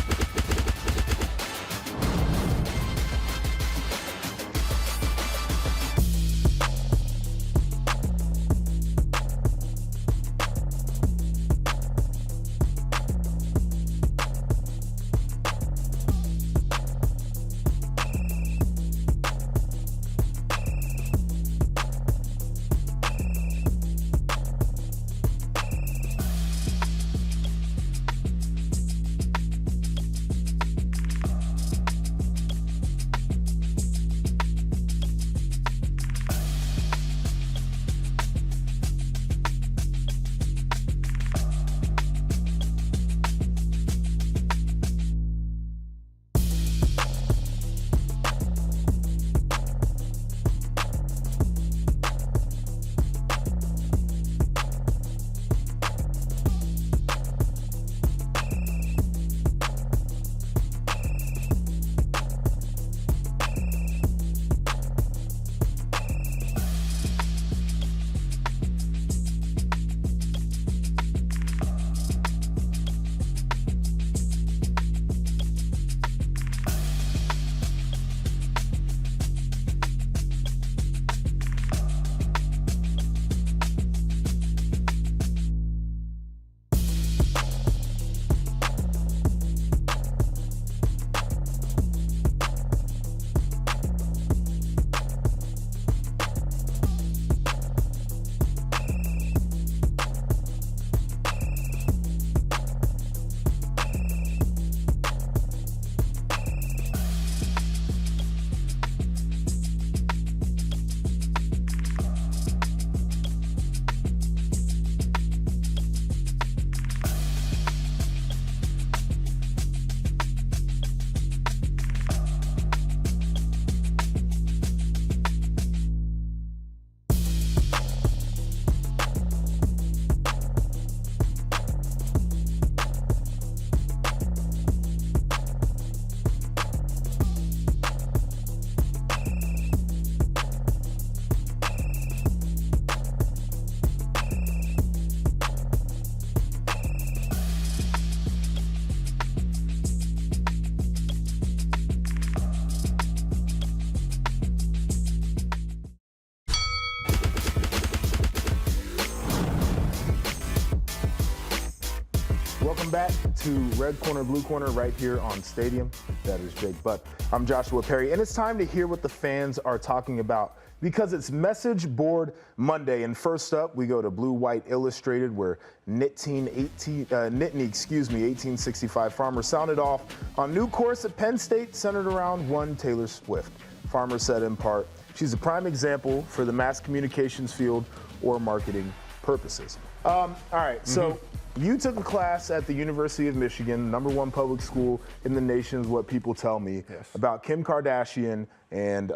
Welcome back to Red Corner, Blue Corner right here on Stadium. That is Jake Butt. I'm Joshua Perry, and it's time to hear what the fans are talking about because it's Message Board Monday. And first up, we go to Blue White Illustrated, where Nittany 1865 Farmer sounded off on new course at Penn State centered around one Taylor Swift. Farmer said in part, she's a prime example for the mass communications field or marketing purposes. All right, so you took a class at the University of Michigan, #1 public school in the nation is what people tell me, about Kim Kardashian and,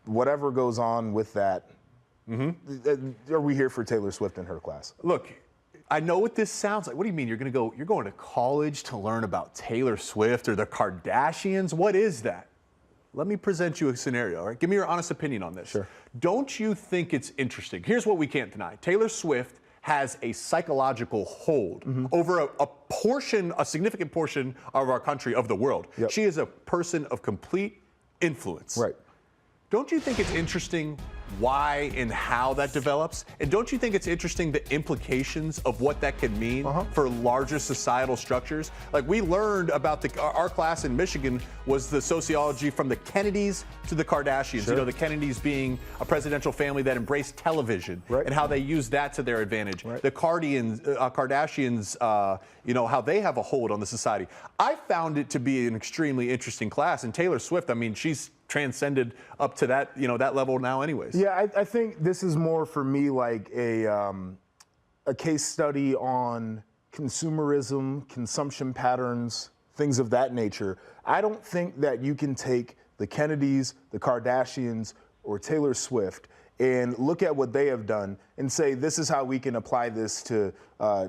whatever goes on with that. Are we here for Taylor Swift in her class? Look, I know what this sounds like. What do you mean you're going to college to learn about Taylor Swift or the Kardashians? What is that? Let me present you a scenario, all right? Give me your honest opinion on this. Sure. Don't you think it's interesting? Here's what we can't deny. Taylor Swift has a psychological hold over a significant portion of our country, of the world. Yep. She is a person of complete influence. Right. Don't you think it's interesting why and how that develops? And don't you think it's interesting the implications of what that can mean for larger societal structures? Like, we learned about our class in Michigan was the sociology from the Kennedys to the Kardashians. Sure. You know, the Kennedys being a presidential family that embraced television and how they used that to their advantage. Right. The Kardashians, how they have a hold on the society. I found it to be an extremely interesting class. And Taylor Swift, I mean, she's transcended up to that, that level now anyways. Yeah, I think this is more for me like a case study on consumerism, consumption patterns, things of that nature. I don't think that you can take the Kennedys, the Kardashians, or Taylor Swift and look at what they have done and say, this is how we can apply this to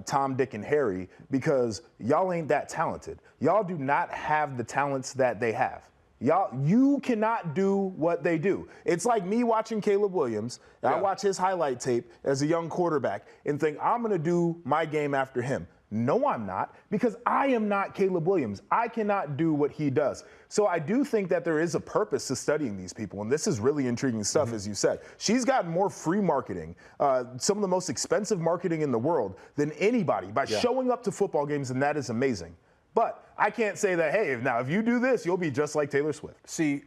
Tom, Dick, and Harry, because y'all ain't that talented. Y'all do not have the talents that they have. You cannot do what they do. It's like me watching Caleb Williams. I watch his highlight tape as a young quarterback and think, I'm going to do my game after him. No, I'm not, because I am not Caleb Williams. I cannot do what he does. So I do think that there is a purpose to studying these people, and this is really intriguing stuff, as you said. She's got more free marketing, some of the most expensive marketing in the world than anybody by showing up to football games, and that is amazing. But I can't say that, hey, now if you do this, you'll be just like Taylor Swift. See,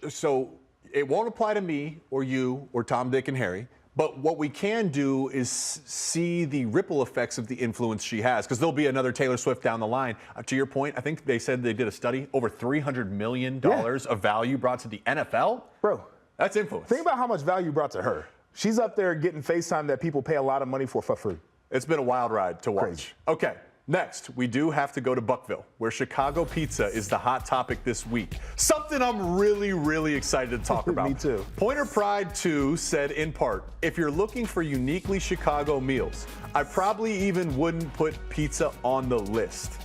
so it won't apply to me or you or Tom, Dick, and Harry. But what we can do is see the ripple effects of the influence she has, because there'll be another Taylor Swift down the line. To your point, I think they said they did a study, over $300 million of value brought to the NFL. Bro, that's influence. Think about how much value brought to her. She's up there getting FaceTime that people pay a lot of money for free. It's been a wild ride to watch. Crazy. Okay. Next, we do have to go to Buckville, where Chicago pizza is the hot topic this week. Something I'm really, really excited to talk about. Me too. Pointer Pride 2 said in part, if you're looking for uniquely Chicago meals, I probably even wouldn't put pizza on the list.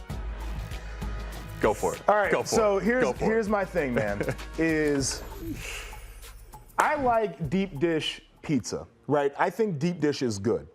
Go for it. All right, so here's here's my thing, man, is I like deep dish pizza, right? I think deep dish is good.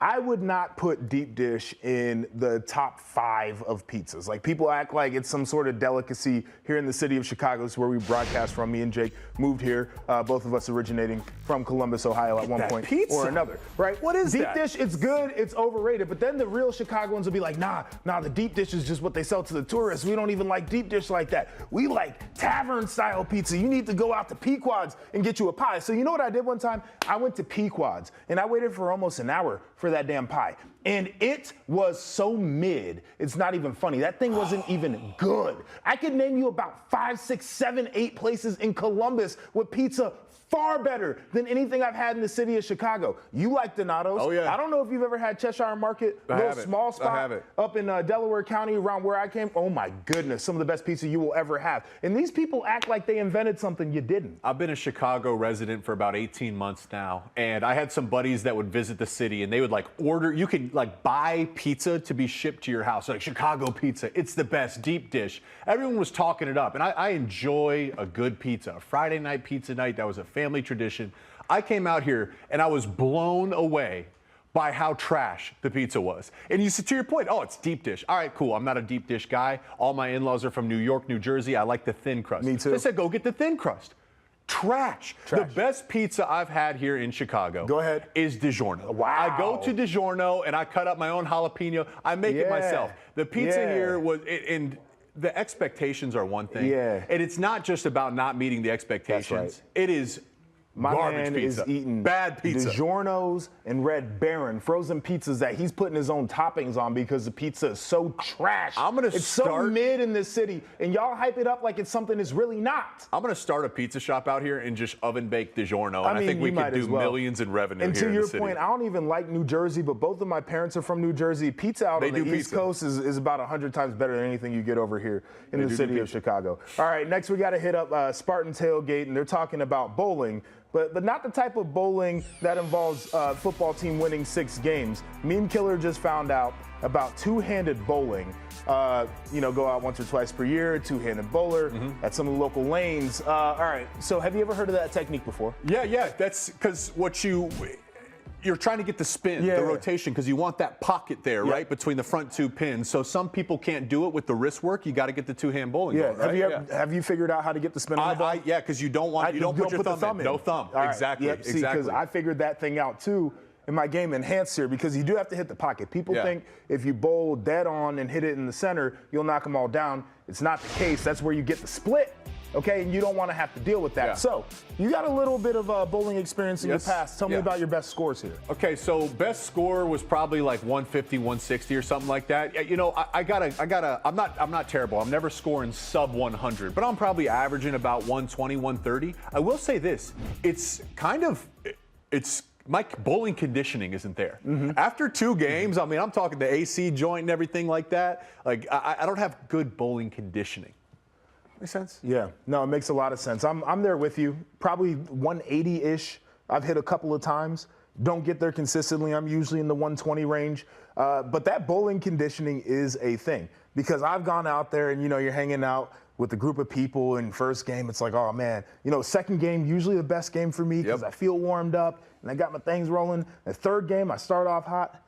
I would not put deep dish in the top 5 of pizzas. Like, people act like it's some sort of delicacy here in the city of Chicago. It's where we broadcast from. Me and Jake moved here, both of us originating from Columbus, Ohio at one point or another, right? What is deep that? dish? It's good. It's overrated. But then the real Chicagoans will be like, nah, the deep dish is just what they sell to the tourists. We don't even like deep dish like that. We like tavern-style pizza. You need to go out to Pequod's and get you a pie. So you know what I did one time? I went to Pequod's, and I waited for almost an hour for that damn pie. And it was so mid, it's not even funny. That thing wasn't even good. I could name you about 5, 6, 7, 8 places in Columbus with pizza far better than anything I've had in the city of Chicago. You like Donato's. Oh, yeah. I don't know if you've ever had Cheshire Market, a little small spot up in Delaware County around where I came. Oh my goodness, some of the best pizza you will ever have. And these people act like they invented something you didn't. I've been a Chicago resident for about 18 months now, and I had some buddies that would visit the city, and they would you can buy pizza to be shipped to your house. Like, Chicago pizza, it's the best, deep dish. Everyone was talking it up, and I enjoy a good pizza. A Friday night pizza night, that was a family tradition. I came out here and I was blown away by how trash the pizza was. And you said, to your point, oh, it's deep dish. All right, cool. I'm not a deep dish guy. All my in-laws are from New York, New Jersey. I like the thin crust. Me too. They said, go get the thin crust. Trash. The best pizza I've had here in Chicago. Go ahead. Is DiGiorno. Wow. I go to DiGiorno and I cut up my own jalapeno. I make it myself. The pizza here was, and the expectations are one thing. Yeah. And it's not just about not meeting the expectations. That's right. It is My garbage man pizza. is eating bad pizza. DiGiorno's and Red Baron frozen pizzas that he's putting his own toppings on because the pizza is so trash. It's so mid in this city, and y'all hype it up like it's something it's really not. I'm going to start a pizza shop out here and just oven bake DiGiorno, and I think we could do millions in revenue and here in the city. And to your point, I don't even like New Jersey, but both of my parents are from New Jersey. Pizza out on the East Coast is about 100 times better than anything you get over here in the city of Chicago. All right, next we got to hit up Spartan Tailgate, and they're talking about bowling. But not the type of bowling that involves football team winning 6 games. Meme Killer just found out about two-handed bowling. Go out once or twice per year, two-handed bowler at some of the local lanes. All right, so have you ever heard of that technique before? Yeah. That's because you're trying to get the spin, the rotation, because you want that pocket there, right, between the front 2 pins. So some people can't do it with the wrist work. You got to get the two-hand bowling going, right? Have you figured out how to get the spin on the ball? Yeah, because you don't put your thumb in. No thumb. Right. Exactly. Yep. See, because I figured that thing out too in my game Enhanced here, because you do have to hit the pocket. People think if you bowl dead on and hit it in the center, you'll knock them all down. It's not the case. That's where you get the split. Okay, and you don't want to have to deal with that. Yeah. So you got a little bit of bowling experience in your past. Tell me about your best scores here. Okay, so best score was probably like 150, 160 or something like that. You know, I'm not terrible. I'm never scoring sub 100, but I'm probably averaging about 120, 130. I will say this, my bowling conditioning isn't there. After 2 games, I mean, I'm talking the AC joint and everything like that. Like, I don't have good bowling conditioning. Make sense? Yeah, no, it makes a lot of sense. I'm there with you. Probably 180-ish. I've hit a couple of times. Don't get there consistently. I'm usually in the 120 range. But that bowling conditioning is a thing, because I've gone out there and, you're hanging out with a group of people, in first game, it's like, oh man, second game, usually the best game for me because I feel warmed up and I got my things rolling. The third game, I start off hot,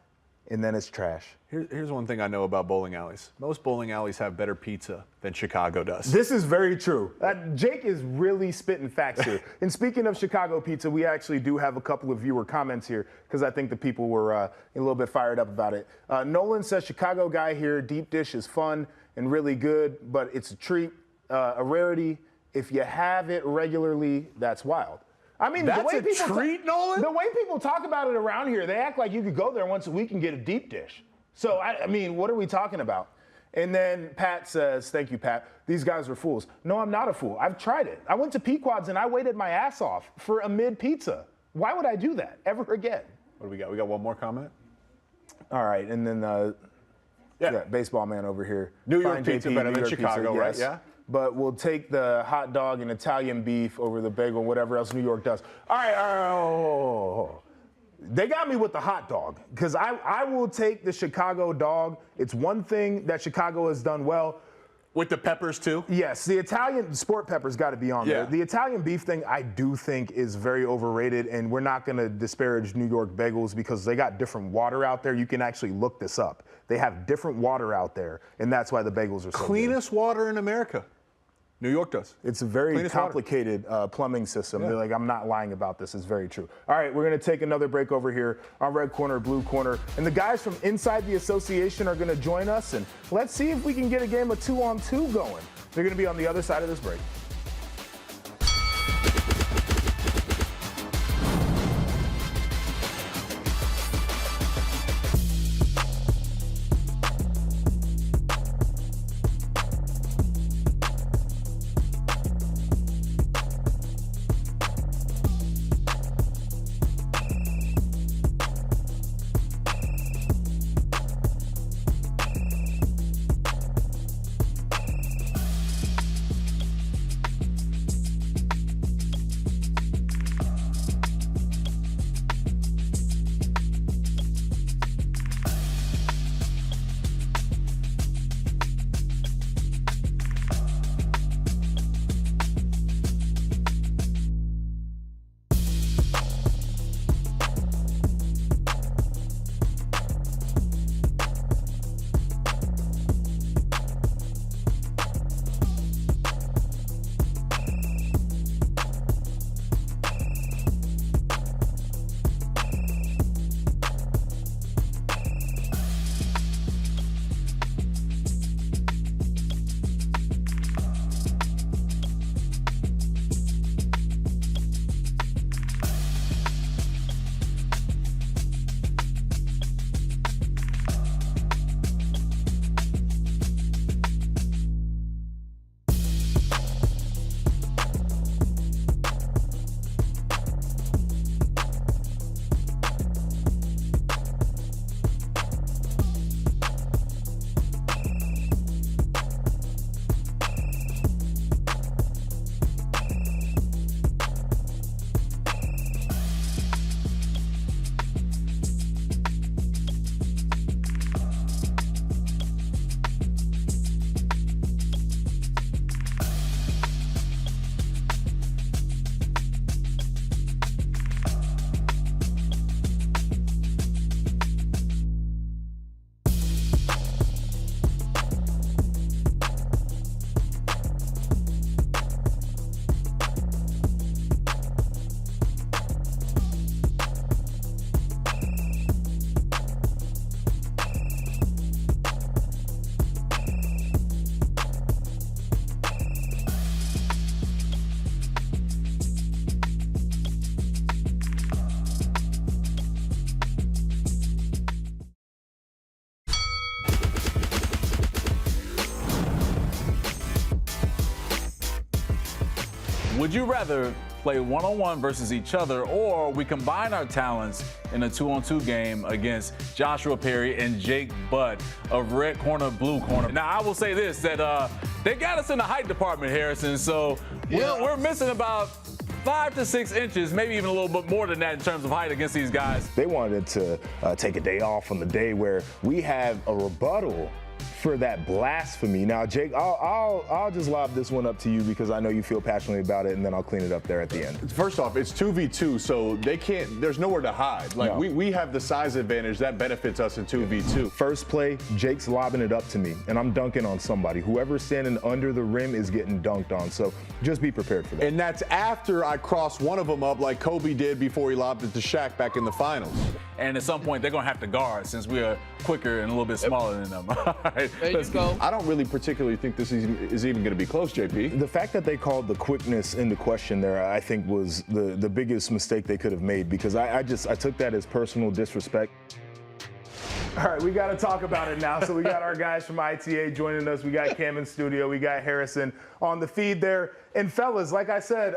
and then it's trash. Here's one thing I know about bowling alleys. Most bowling alleys have better pizza than Chicago does. This is very true. Jake is really spitting facts here. And speaking of Chicago pizza, we actually do have a couple of viewer comments here, because I think the people were a little bit fired up about it. Nolan says, Chicago guy here, deep dish is fun and really good, but it's a treat, a rarity. If you have it regularly, that's wild. I mean, that's a treat, Nolan? The way people talk about it around here, they act like you could go there once a week and get a deep dish. So, I mean, what are we talking about? And then Pat says, thank you, Pat, these guys are fools. No, I'm not a fool. I've tried it. I went to Pequod's and I waited my ass off for a mid pizza. Why would I do that ever again? What do we got? We got one more comment? All right, and then baseball man over here. New York pizza better than Chicago, right? Yeah. But we'll take the hot dog and Italian beef over the bagel, whatever else New York does. All right. They got me with the hot dog, because I will take the Chicago dog. It's one thing that Chicago has done well. With the peppers, too? Yes, the Italian sport pepper's got to be on there. The Italian beef thing, I do think, is very overrated, and we're not going to disparage New York bagels because they got different water out there. You can actually look this up. They have different water out there, and that's why the bagels are so cleanest water in America. New York does. It's a very complicated plumbing system. They're like, I'm not lying about this. It's very true. All right, we're going to take another break over here on Red Corner, Blue Corner. And the guys from inside the association are going to join us. And let's see if we can get a game of 2-on-2 going. They're going to be on the other side of this break. Would you rather play one-on-one versus each other, or we combine our talents in a 2-on-2 game against Joshua Perry and Jake Butt of Red Corner, Blue Corner? Now, I will say this, that they got us in the height department, Harrison, so we're missing about 5 to 6 inches, maybe even a little bit more than that in terms of height against these guys. They wanted to take a day off on the day where we have a rebuttal for that blasphemy. Now, Jake, I'll just lob this one up to you because I know you feel passionately about it, and then I'll clean it up there at the end. First off, it's 2v2, so they can't. There's nowhere to hide. Like, No. we have the size advantage that benefits us in 2v2. First play, Jake's lobbing it up to me, and I'm dunking on somebody. Whoever's standing under the rim is getting dunked on, so just be prepared for that. And that's after I cross one of them up like Kobe did before he lobbed it to Shaq back in the finals. And at some point, they're going to have to guard since we are quicker and a little bit smaller than them. All right, There you go. I don't really particularly think this is even going to be close, JP. The fact that they called the quickness into question there, I think, was the biggest mistake they could have made, because I took that as personal disrespect. All right, we got to talk about it now. So we got our guys from ITA joining us. We got Cam in studio. We got Harrison on the feed there. And fellas, like I said,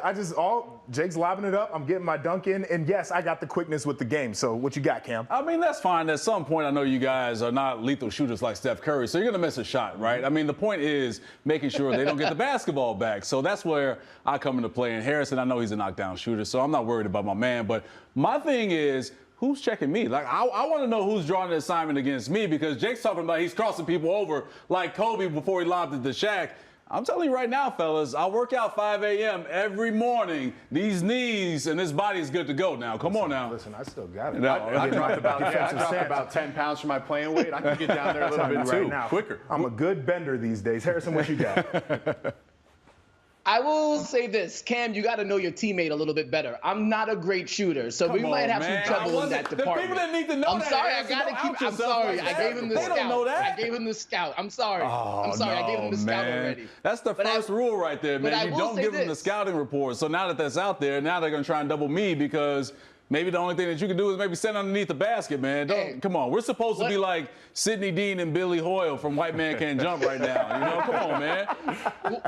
Jake's lobbing it up. I'm getting my dunk in. And yes, I got the quickness with the game. So what you got, Cam? I mean, that's fine. At some point, I know you guys are not lethal shooters like Steph Curry, so you're going to miss a shot, right? I mean, the point is making sure they don't get the basketball back. So that's where I come into play. And Harrison, I know he's a knockdown shooter, so I'm not worried about my man. But my thing is, who's checking me? Like, I want to know who's drawing the assignment against me, because Jake's talking about he's crossing people over like Kobe before he lobbed it to Shaq. I'm telling you right now, fellas, I work out 5 a.m. every morning. These knees and this body is good to go now. Come on now. Listen, I still got it. No, I dropped about 10 pounds from my playing weight. I can get down there a little bit too. now, quicker. I'm a good bender these days. Harrison, what you got? I will say this, Cam, you got to know your teammate a little bit better. I'm not a great shooter, so we might have some trouble in that department. The people that need to know I'm that. sorry, I got to keep. I'm sorry, I gave him the scout. They don't know that. I gave him the scout. I'm sorry. Oh, I'm sorry, I gave him the scout man. already. That's the first rule right there, man. You don't give them the scouting report. So now that that's out there, now they're going to try and double me, because maybe the only thing that you can do is maybe stand underneath the basket, man. Come on. We're supposed to be like Sidney Dean and Billy Hoyle from White Man Can't Jump right now. You know, come on, man.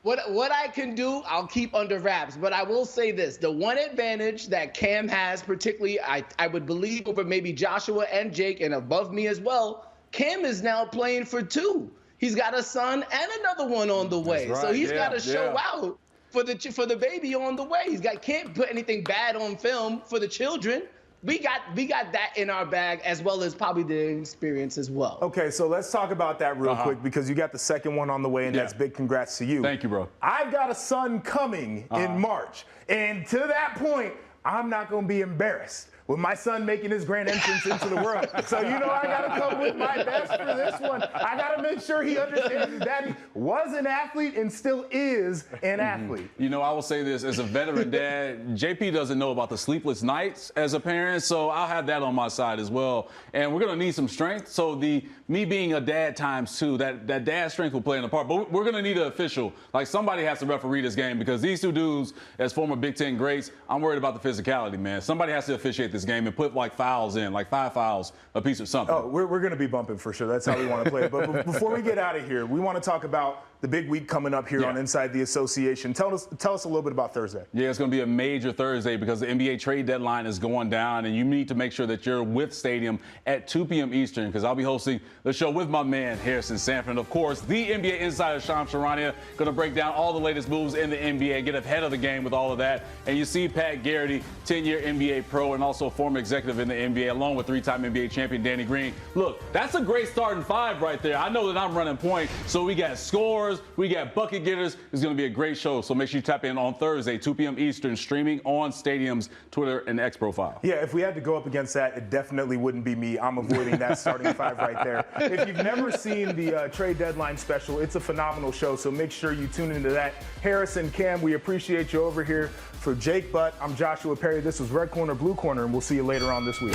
What I can do, I'll keep under wraps. But I will say this. The one advantage that Cam has, particularly, I would believe over maybe Joshua and Jake and above me as well, Cam is now playing for 2. He's got a son and another one on the way. Right. So he's got to show out for the baby on the way. Can't put anything bad on film for the children. We got that in our bag, as well as probably the experience as well. Okay, so let's talk about that real quick, because you got the second one on the way, and that's big congrats to you. Thank you, bro. I've got a son coming in March, and to that point, I'm not going to be embarrassed with my son making his grand entrance into the world. So, you know, I got to come with my best for this one. I got to make sure he understands his daddy was an athlete and still is an athlete. You know, I will say this, as a veteran dad, JP doesn't know about the sleepless nights as a parent, so I'll have that on my side as well. And we're going to need some strength. So me being a dad times 2, that dad strength will play in the part. But we're going to need an official. Like, somebody has to referee this game, because these 2 dudes, as former Big Ten greats, I'm worried about the physicality, man. Somebody has to officiate this game and put like fouls in, like 5 fouls a piece or something. Oh, we're going to be bumping for sure. That's how we want to play it. But before we get out of here, we want to talk about the big week coming up here on Inside the Association. Tell us a little bit about Thursday. Yeah, it's going to be a major Thursday, because the NBA trade deadline is going down, and you need to make sure that you're with Stadium at 2 p.m. Eastern, because I'll be hosting the show with my man, Harrison Sanford. Of course, the NBA insider, Shams Charania, going to break down all the latest moves in the NBA, get ahead of the game with all of that. And you see Pat Garrity, 10-year NBA pro and also former executive in the NBA, along with 3-time NBA champion Danny Green. Look, that's a great starting 5 right there. I know that I'm running point, so we got scores, we got bucket getters. It's going to be a great show, so make sure you tap in on Thursday, 2 p.m. Eastern, streaming on Stadium's Twitter and X profile. Yeah, if we had to go up against that, it definitely wouldn't be me. I'm avoiding that starting 5 right there. If you've never seen the trade deadline special, it's a phenomenal show, so make sure you tune into that. Harrison, Cam, we appreciate you over here. For Jake Butt, I'm Joshua Perry. This was Red Corner, Blue Corner, and we'll see you later on this week.